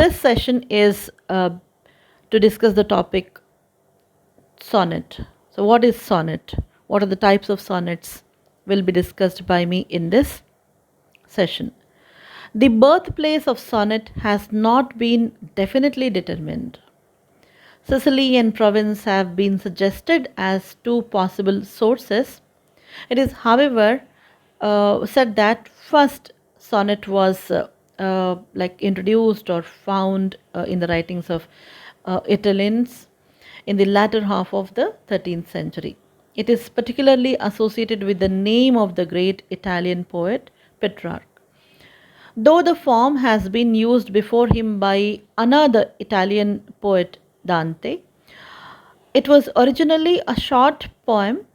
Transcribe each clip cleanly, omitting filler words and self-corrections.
this session is to discuss the topic sonnet. So, what is sonnet? What are the types of sonnets? Will be discussed by me in this session. The birthplace of sonnet has not been definitely determined. Sicily and Provence have been suggested as two possible sources. It is, however, said that first sonnet was introduced or found in the writings of Italians in the latter half of the 13th century. It is particularly associated with the name of the great Italian poet Petrarch. Though the form has been used before him by another Italian poet, Dante, it was originally a short poem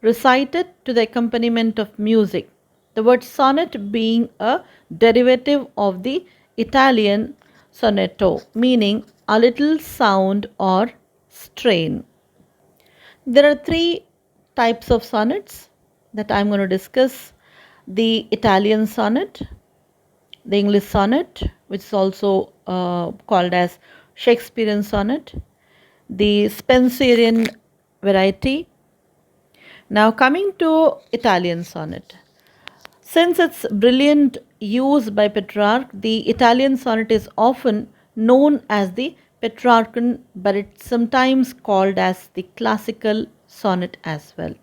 recited to the accompaniment of music, the word sonnet being a derivative of the Italian sonetto, meaning a little sound or strain. There are three types of sonnets that I'm going to discuss: the Italian sonnet, the English sonnet, which is also called as Shakespearean sonnet, the Spenserian variety. Now, coming to Italian sonnet. Since its brilliant use by Petrarch, the Italian sonnet is often known as the Petrarchan, but it's sometimes called as the classical sonnet as well.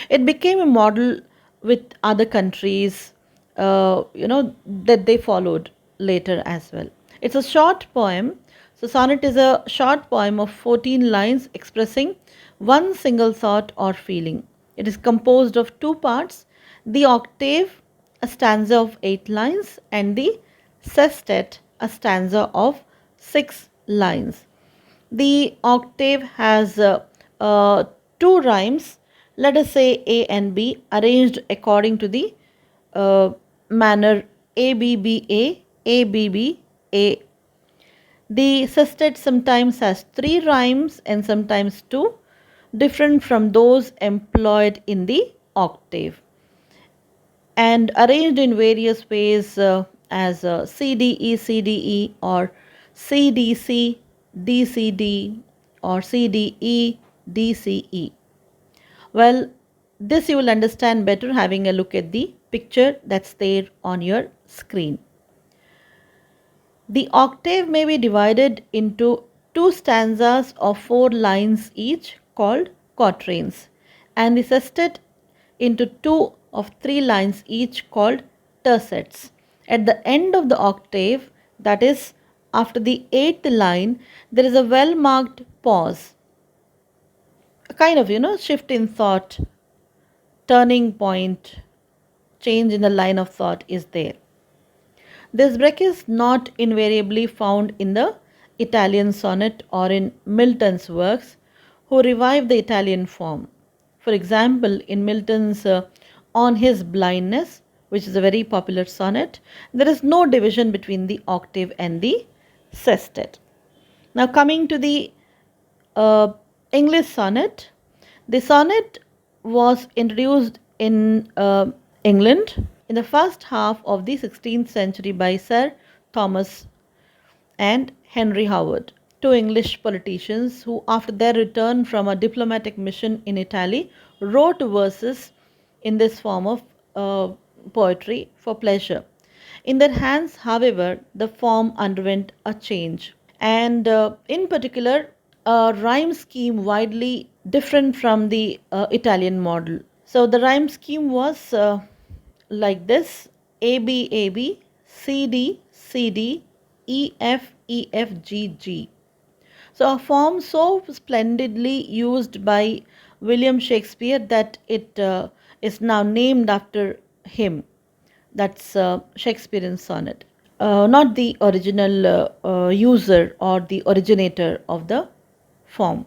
It became a model with other countries, that they followed later as well. It's a short poem. So, sonnet is a short poem of 14 lines expressing one single thought or feeling. It is composed of two parts: the octave, a stanza of 8 lines, and the sestet, a stanza of 6 lines. The octave has two rhymes, let us say A and B, arranged according to the manner ABBA, ABBA. The sestet sometimes has 3 rhymes and sometimes 2, different from those employed in the octave, and arranged in various ways as CDE, CDE, or CDC, DCD, or CDE, DCE. Well, this you will understand better having a look at the picture that's there on your screen. The octave may be divided into 2 stanzas of 4 lines each, called quatrains, and the sestet into 2 of 3 lines each, called tercets. At the end of the octave, that is after the 8th line, there is a well marked pause, a kind of shift in thought, turning point, change in the line of thought is there. This break is not invariably found in the Italian sonnet or in Milton's works, who revived the Italian form. For example, in Milton's On His Blindness, which is a very popular sonnet, there is no division between the octave and the sestet. Now, coming to the English sonnet, the sonnet was introduced in England in the first half of the 16th century by Sir Thomas and Henry Howard, two English politicians who, after their return from a diplomatic mission in Italy, wrote verses in this form of poetry for pleasure. In their hands, however, the form underwent a change, and in particular, a rhyme scheme widely different from the Italian model. So, the rhyme scheme was like this: A B A B, C D C D, E F E F G G. So, a form so splendidly used by William Shakespeare that it is now named after him. That's Shakespearean sonnet, not the original user or the originator of the form.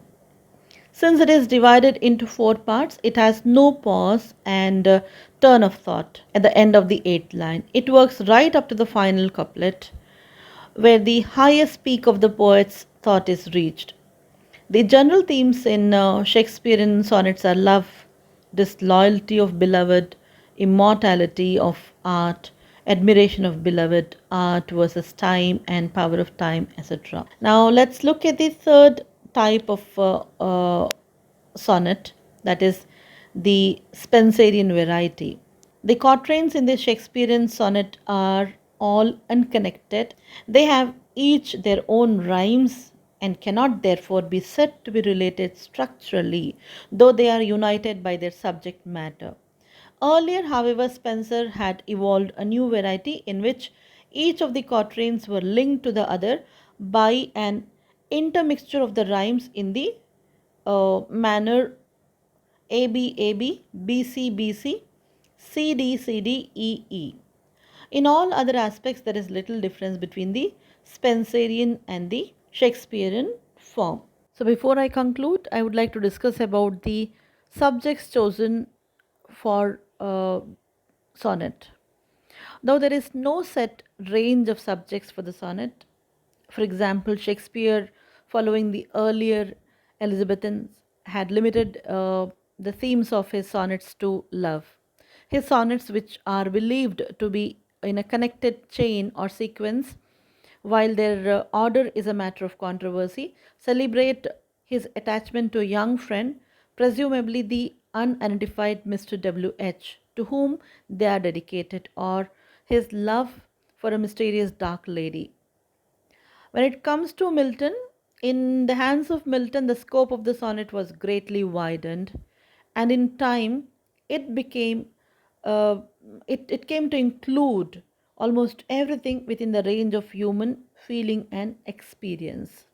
Since it is divided into 4 parts, it has no pause and turn of thought at the end of the 8th line. It works right up to the final couplet, where the highest peak of the poet's thought is reached. The general themes in Shakespearean sonnets are love, disloyalty of beloved, immortality of art, admiration of beloved, art versus time and power of time, etc. Now let's look at the third type of sonnet, that is the Spenserian variety. The quatrains in the Shakespearean sonnet are all unconnected. They have each their own rhymes and cannot therefore be said to be related structurally, though they are united by their subject matter. Earlier, however, Spenser had evolved a new variety in which each of the quatrains were linked to the other by an intermixture of the rhymes in the manner AB AB, BC BC, CD CD, EE. In all other aspects, there is little difference between the Spenserian and the Shakespearean form. So, before I conclude, I would like to discuss about the subjects chosen for sonnet. Though there is no set range of subjects for the sonnet, for example, Shakespeare, following the earlier Elizabethans, had limited the themes of his sonnets to love. His sonnets, which are believed to be in a connected chain or sequence, while their order is a matter of controversy, celebrate his attachment to a young friend, presumably the unidentified Mr. W.H., to whom they are dedicated, or his love for a mysterious dark lady. When it comes to Milton, in the hands of Milton, the scope of the sonnet was greatly widened, and in time, it became uh, it came to include almost everything within the range of human feeling and experience.